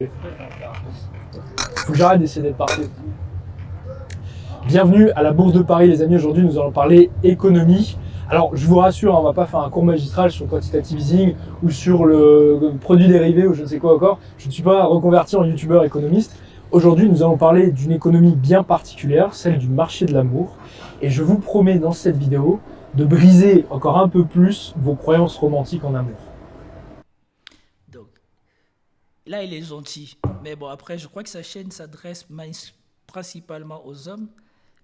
Faut que j'arrête d'essayer d'être parfait. Bienvenue à la Bourse de Paris les amis, aujourd'hui nous allons parler économie. Alors je vous rassure, on va pas faire un cours magistral sur le quantitative easing ou sur le produit dérivé ou je ne sais quoi encore. Je ne suis pas reconverti en youtubeur économiste. Aujourd'hui nous allons parler d'une économie bien particulière, celle du marché de l'amour. Et je vous promets dans cette vidéo de briser encore un peu plus vos croyances romantiques en amour. Donc, là, il est gentil. Mais bon, après, je crois que sa chaîne s'adresse principalement aux hommes.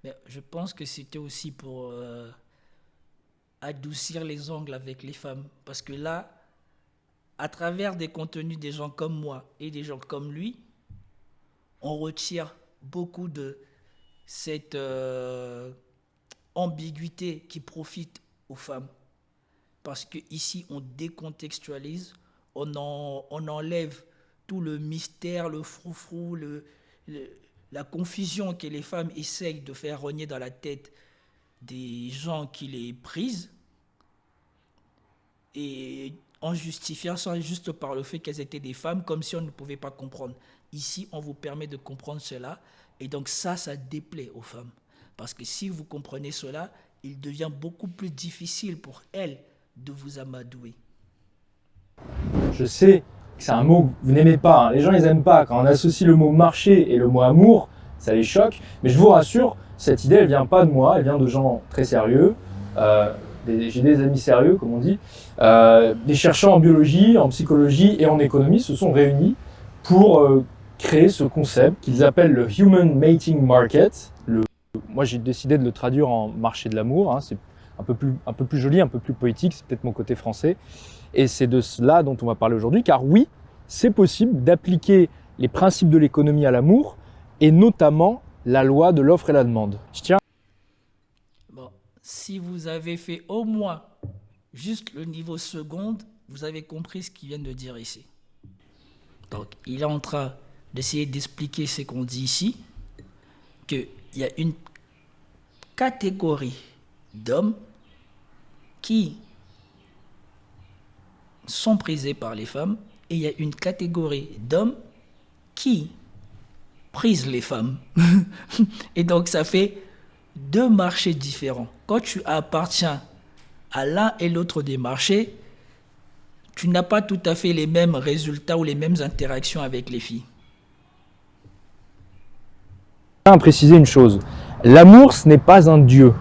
Mais je pense que c'était aussi pour adoucir les ongles avec les femmes. Parce que là, à travers des contenus des gens comme moi et des gens comme lui, on retire beaucoup de cette ambiguïté qui profite aux femmes. Parce qu'ici, on décontextualise, on enlève tout le mystère, le froufrou, la confusion que les femmes essayent de faire rogner dans la tête des gens qui les prisent, et en justifiant ça juste par le fait qu'elles étaient des femmes, comme si on ne pouvait pas comprendre. Ici, on vous permet de comprendre cela, et donc ça déplaît aux femmes. Parce que si vous comprenez cela, il devient beaucoup plus difficile pour elles de vous amadouer. Je sais que c'est un mot que vous n'aimez pas, hein. Les gens ils n'aiment pas. Quand on associe le mot marché et le mot amour, ça les choque. Mais je vous rassure, cette idée elle vient pas de moi, elle vient de gens très sérieux. J'ai des amis sérieux, comme on dit. Des chercheurs en biologie, en psychologie et en économie se sont réunis pour créer ce concept qu'ils appellent le Human Mating Market. Moi j'ai décidé de le traduire en marché de l'amour, hein. C'est un peu plus joli, un peu plus poétique, c'est peut-être mon côté français. Et c'est de cela dont on va parler aujourd'hui, car oui, c'est possible d'appliquer les principes de l'économie à l'amour, et notamment la loi de l'offre et la demande. Je tiens. Bon, si vous avez fait au moins juste le niveau seconde, vous avez compris ce qu'il vient de dire ici. Donc, il est en train d'essayer d'expliquer ce qu'on dit ici, qu'il y a une catégorie d'hommes qui sont prisés par les femmes, et il y a une catégorie d'hommes qui prisent les femmes. Et donc ça fait deux marchés différents. Quand tu appartiens à l'un et l'autre des marchés, tu n'as pas tout à fait les mêmes résultats ou les mêmes interactions avec les filles. Je tiens à préciser une chose, l'amour ce n'est pas un dieu.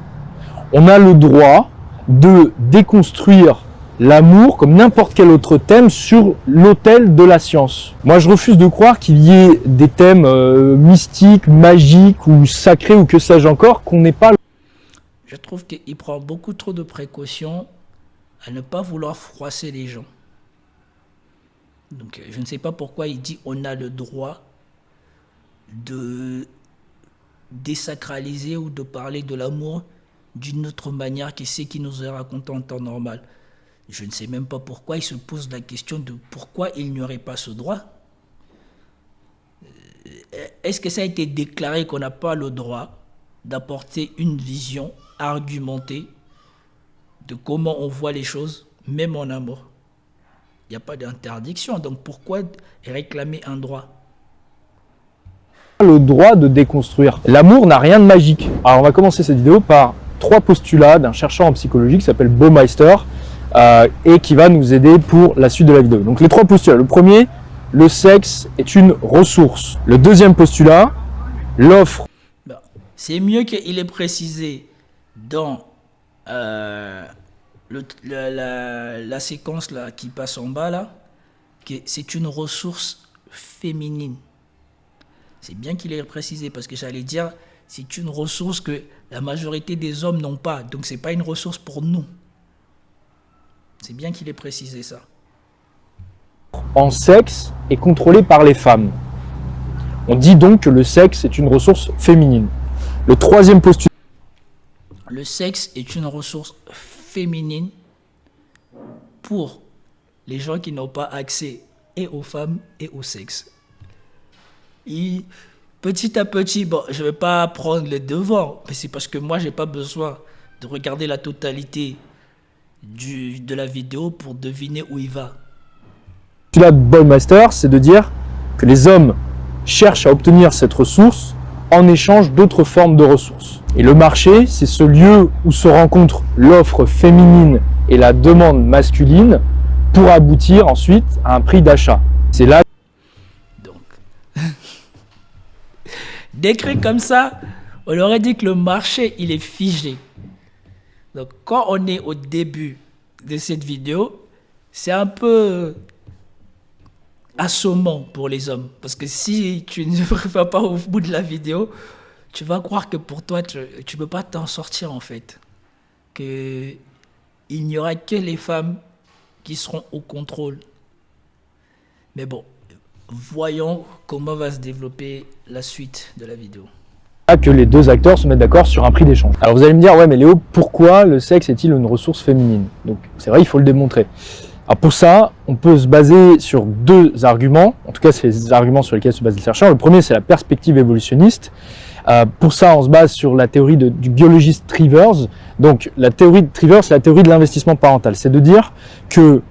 On a le droit de déconstruire l'amour comme n'importe quel autre thème sur l'autel de la science. Moi je refuse de croire qu'il y ait des thèmes mystiques, magiques ou sacrés ou que sais-je encore qu'on n'ait pas. Je trouve qu'il prend beaucoup trop de précautions à ne pas vouloir froisser les gens. Donc je ne sais pas pourquoi il dit on a le droit de désacraliser ou de parler de l'amour d'une autre manière que ce qu'il nous est raconté en temps normal. Je ne sais même pas pourquoi il se pose la question de pourquoi il n'y aurait pas ce droit. Est-ce que ça a été déclaré qu'on n'a pas le droit d'apporter une vision argumentée de comment on voit les choses, même en amour? Il n'y a pas d'interdiction, donc pourquoi réclamer un droit? Le droit de déconstruire. L'amour n'a rien de magique. Alors on va commencer cette vidéo par 3 postulats d'un chercheur en psychologie qui s'appelle Baumeister et qui va nous aider pour la suite de la vidéo. Donc les 3 postulats. Le premier, le sexe est une ressource. Le deuxième postulat, l'offre. C'est mieux qu'il ait précisé dans la séquence là, qui passe en bas là, que c'est une ressource féminine. C'est bien qu'il ait précisé parce que j'allais dire c'est une ressource que la majorité des hommes n'ont pas. Donc c'est pas une ressource pour nous. C'est bien qu'il ait précisé ça. En sexe est contrôlé par les femmes. On dit donc que le sexe est une ressource féminine. Le troisième postulat. Le sexe est une ressource féminine pour les gens qui n'ont pas accès et aux femmes et au sexe. Et petit à petit, bon, je ne vais pas prendre les devants, mais c'est parce que moi, je n'ai pas besoin de regarder la totalité de la vidéo pour deviner où il va. Le postulat de Baumeister, c'est de dire que les hommes cherchent à obtenir cette ressource en échange d'autres formes de ressources. Et le marché, c'est ce lieu où se rencontrent l'offre féminine et la demande masculine pour aboutir ensuite à un prix d'achat. C'est là. Donc, décrit comme ça, on aurait dit que le marché, il est figé. Donc, quand on est au début de cette vidéo, c'est un peu assommant pour les hommes. Parce que si tu ne vas pas au bout de la vidéo, tu vas croire que pour toi, tu ne peux pas t'en sortir en fait. Qu'il n'y aura que les femmes qui seront au contrôle. Mais bon, voyons comment va se développer la suite de la vidéo. Que les deux acteurs se mettent d'accord sur un prix d'échange. Alors vous allez me dire, ouais mais Léo, pourquoi le sexe est-il une ressource féminine? Donc c'est vrai, il faut le démontrer. Alors pour ça, on peut se baser sur deux arguments, en tout cas c'est les arguments sur lesquels se basent les chercheurs. Le premier, c'est la perspective évolutionniste. Pour ça, on se base sur la théorie du biologiste Trivers. Donc la théorie de Trivers, c'est la théorie de l'investissement parental. C'est de dire que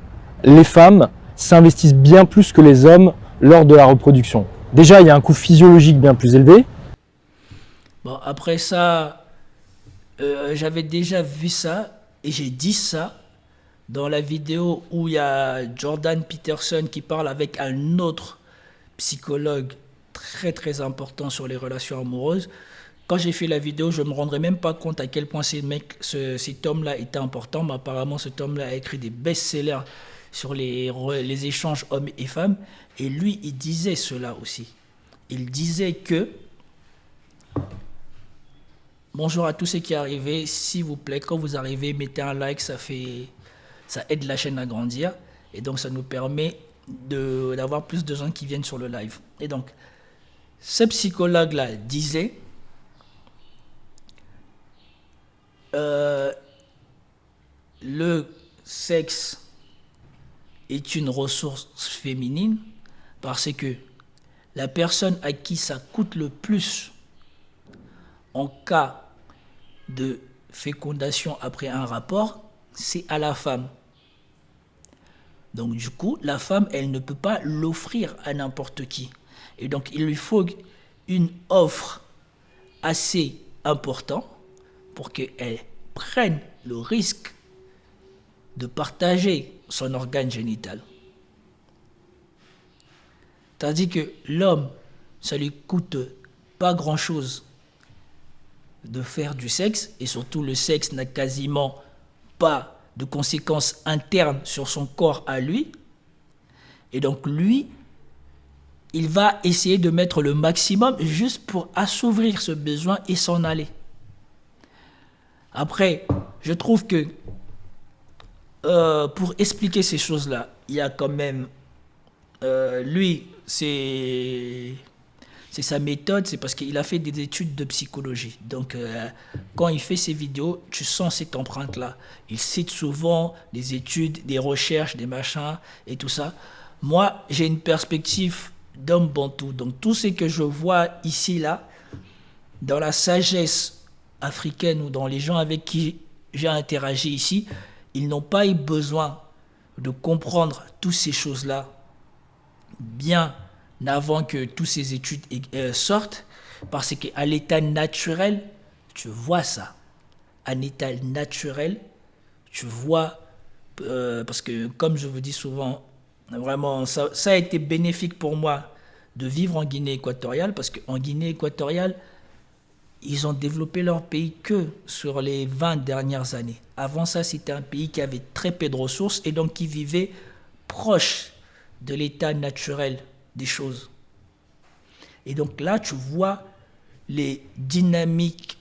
les femmes s'investissent bien plus que les hommes lors de la reproduction. Déjà, il y a un coût physiologique bien plus élevé. Bon, après ça, j'avais déjà vu ça et j'ai dit ça dans la vidéo où il y a Jordan Peterson qui parle avec un autre psychologue très très important sur les relations amoureuses. Quand j'ai fait la vidéo, je ne me rendrais même pas compte à quel point cet homme-là était important, mais apparemment cet homme-là a écrit des best-sellers sur les échanges hommes et femmes, et lui, il disait cela aussi. Il disait que bonjour à tous ceux qui arrivent, s'il vous plaît, quand vous arrivez, mettez un like, ça aide la chaîne à grandir et donc ça nous permet d'avoir plus de gens qui viennent sur le live. Et donc, ce psychologue-là disait le sexe est une ressource féminine parce que la personne à qui ça coûte le plus en cas de fécondation après un rapport, c'est à la femme. Donc du coup, la femme, elle ne peut pas l'offrir à n'importe qui. Et donc, il lui faut une offre assez importante pour qu'elle prenne le risque de partager son organe génital. Tandis que l'homme, ça lui coûte pas grand-chose de faire du sexe, et surtout le sexe n'a quasiment pas de conséquences internes sur son corps à lui, et donc lui, il va essayer de mettre le maximum juste pour assouvir ce besoin et s'en aller. Après, je trouve que pour expliquer ces choses-là, il y a quand même lui, c'est sa méthode, c'est parce qu'il a fait des études de psychologie. Donc, quand il fait ses vidéos, tu sens cette empreinte-là. Il cite souvent des études, des recherches, des machins et tout ça. Moi, j'ai une perspective d'homme bantou. Donc, tout ce que je vois ici, là, dans la sagesse africaine ou dans les gens avec qui j'ai interagi ici, ils n'ont pas eu besoin de comprendre toutes ces choses-là bien avant que toutes ces études sortent, parce qu'à l'état naturel, tu vois ça. À l'état naturel, tu vois, parce que comme je vous dis souvent, vraiment, ça a été bénéfique pour moi de vivre en Guinée équatoriale, parce qu'en Guinée équatoriale, ils ont développé leur pays que sur les 20 dernières années. Avant ça, c'était un pays qui avait très peu de ressources et donc qui vivait proche de l'état naturel des choses. Et donc là, tu vois les dynamiques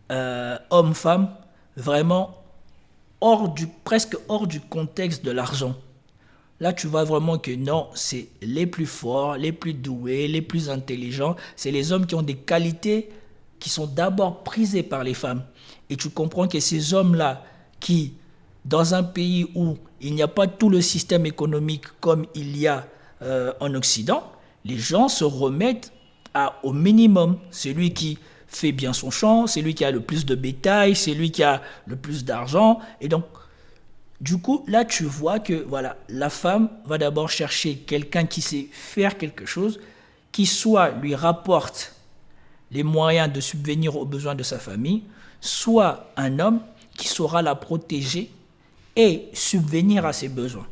hommes-femmes vraiment presque hors du contexte de l'argent. Là, tu vois vraiment que non, c'est les plus forts, les plus doués, les plus intelligents. C'est les hommes qui ont des qualités qui sont d'abord prisées par les femmes. Et tu comprends que ces hommes-là, qui, dans un pays où il n'y a pas tout le système économique comme il y a en Occident, les gens se remettent au minimum. C'est lui qui fait bien son champ, c'est lui qui a le plus de bétail, c'est lui qui a le plus d'argent. Et donc, Du coup, là, tu vois que voilà, la femme va d'abord chercher quelqu'un qui sait faire quelque chose, qui soit lui rapporte les moyens de subvenir aux besoins de sa famille, soit un homme qui saura la protéger et subvenir à ses besoins.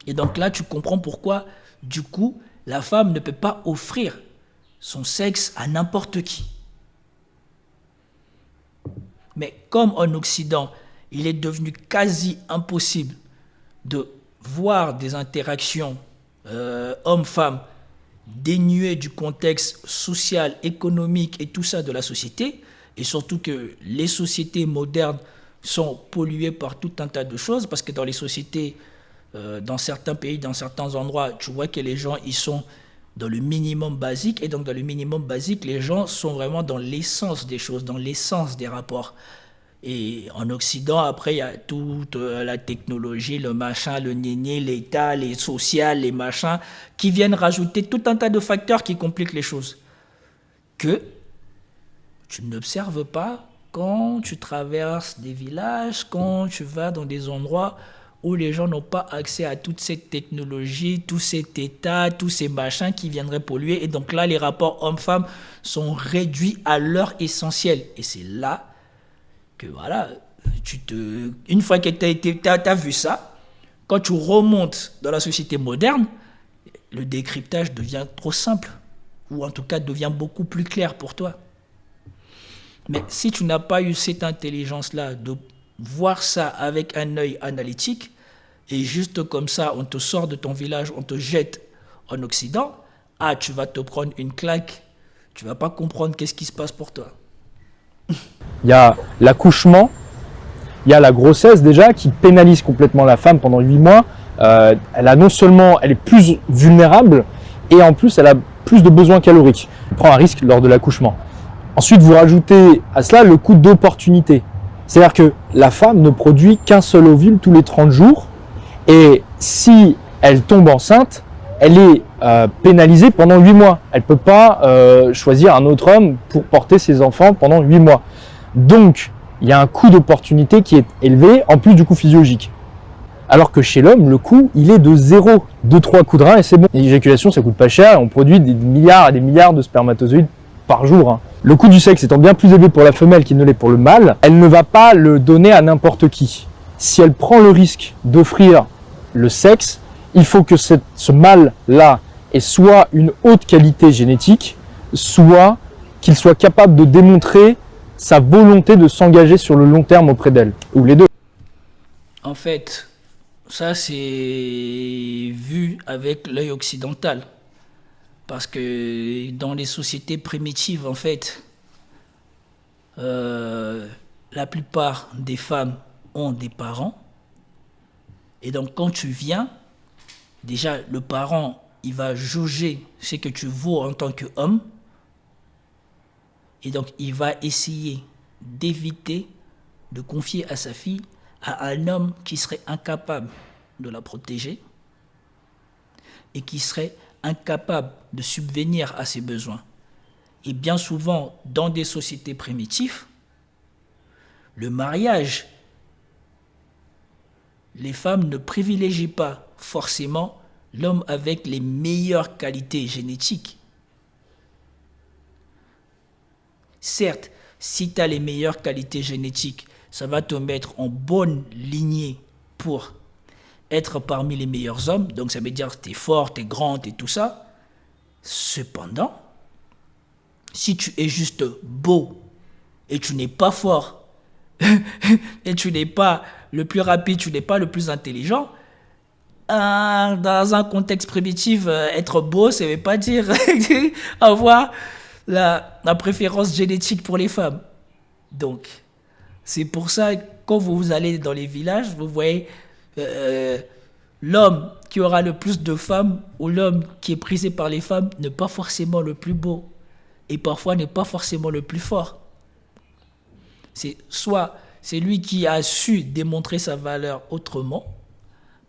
Et donc là, tu comprends pourquoi, du coup, la femme ne peut pas offrir son sexe à n'importe qui. Mais comme en Occident, il est devenu quasi impossible de voir des interactions hommes-femmes dénuées du contexte social, économique et tout ça de la société, et surtout que les sociétés modernes sont polluées par tout un tas de choses, parce que dans les sociétés, dans certains pays, dans certains endroits, tu vois que les gens, ils sont dans le minimum basique, et donc dans le minimum basique, les gens sont vraiment dans l'essence des choses, dans l'essence des rapports. Et en Occident, après, il y a toute la technologie, le machin, le néné, l'État, les sociales, les machins, qui viennent rajouter tout un tas de facteurs qui compliquent les choses. Que tu n'observes pas quand tu traverses des villages, quand tu vas dans des endroits où les gens n'ont pas accès à toute cette technologie, tout cet état, tous ces machins qui viendraient polluer. Et donc là, les rapports hommes-femmes sont réduits à leur essentiel. Et c'est là que voilà, une fois que tu as vu ça, quand tu remontes dans la société moderne, le décryptage devient trop simple, ou en tout cas devient beaucoup plus clair pour toi. Mais si tu n'as pas eu cette intelligence-là de voir ça avec un œil analytique, et juste comme ça, on te sort de ton village, on te jette en Occident, tu vas te prendre une claque, tu ne vas pas comprendre qu'est-ce qui se passe pour toi. Il y a l'accouchement, il y a la grossesse déjà qui pénalise complètement la femme pendant 8 mois. Elle est plus vulnérable et en plus elle a plus de besoins caloriques. Elle prend un risque lors de l'accouchement. Ensuite, vous rajoutez à cela le coût d'opportunité. C'est-à-dire que la femme ne produit qu'un seul ovule tous les 30 jours et si elle tombe enceinte, elle est pénalisée pendant 8 mois. Elle ne peut pas choisir un autre homme pour porter ses enfants pendant 8 mois. Donc, il y a un coût d'opportunité qui est élevé, en plus du coût physiologique. Alors que chez l'homme, le coût, il est de 0. 2-3 coups de rein et c'est bon. L'éjaculation, ça coûte pas cher. On produit des milliards et des milliards de spermatozoïdes par jour. Le coût du sexe étant bien plus élevé pour la femelle qu'il ne l'est pour le mâle, elle ne va pas le donner à n'importe qui. Si elle prend le risque d'offrir le sexe, il faut que ce mâle-là ait soit une haute qualité génétique, soit qu'il soit capable de démontrer sa volonté de s'engager sur le long terme auprès d'elle, ou les deux. En fait, ça c'est vu avec l'œil occidental. Parce que dans les sociétés primitives, en fait, la plupart des femmes ont des parents. Et donc quand tu viens, déjà le parent, il va jauger ce que tu vaux en tant qu'homme. Et donc il va essayer d'éviter de confier à sa fille à un homme qui serait incapable de la protéger et qui serait incapable de subvenir à ses besoins. Et bien souvent, dans des sociétés primitives, le mariage, les femmes ne privilégient pas forcément l'homme avec les meilleures qualités génétiques. Certes, si tu as les meilleures qualités génétiques, ça va te mettre en bonne lignée pour être parmi les meilleurs hommes, donc ça veut dire que tu es fort, tu es grand, et tout ça. Cependant, si tu es juste beau et tu n'es pas fort, et tu n'es pas le plus rapide, tu n'es pas le plus intelligent, dans un contexte primitif, être beau, ça ne veut pas dire avoir la préférence génétique pour les femmes. Donc, c'est pour ça que quand vous allez dans les villages, vous voyez l'homme qui aura le plus de femmes ou l'homme qui est prisé par les femmes n'est pas forcément le plus beau et parfois n'est pas forcément le plus fort. C'est lui qui a su démontrer sa valeur autrement,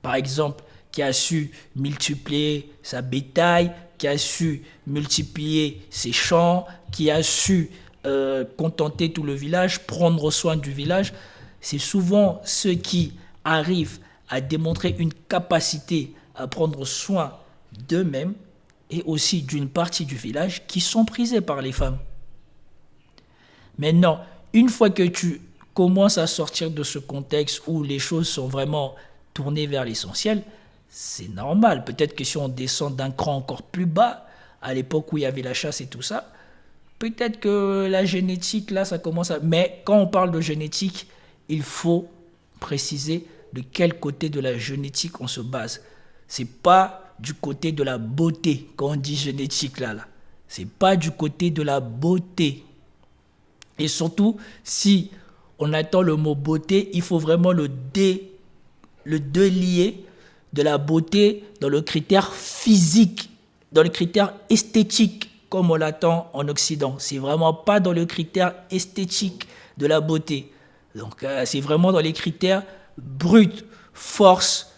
par exemple, qui a su multiplier sa bétail, qui a su multiplier ses champs, qui a su contenter tout le village, prendre soin du village. c'est souvent ceux qui arrivent à démontrer une capacité à prendre soin d'eux-mêmes et aussi d'une partie du village qui sont prisés par les femmes. Maintenant, une fois que tu commences à sortir de ce contexte où les choses sont vraiment tournées vers l'essentiel, c'est normal. Peut-être que si on descend d'un cran encore plus bas, à l'époque où il y avait la chasse et tout ça, peut-être que la génétique, là, ça commence à... Mais quand on parle de génétique, il faut préciser de quel côté de la génétique on se base. C'est pas du côté de la beauté quand on dit génétique là. C'est pas du côté de la beauté. Et surtout, si on attend le mot beauté, il faut vraiment le délier de la beauté dans le critère physique, dans le critère esthétique, comme on l'attend en Occident. C'est vraiment pas dans le critère esthétique de la beauté. Donc, c'est vraiment dans les critères bruts, force,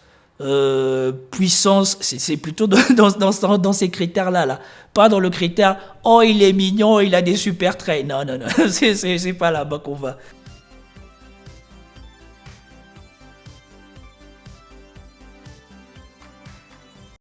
puissance. C'est plutôt dans ces critères-là. Là. Pas dans le critère « Oh, il est mignon, il a des super traits ». Non, c'est pas là-bas qu'on va.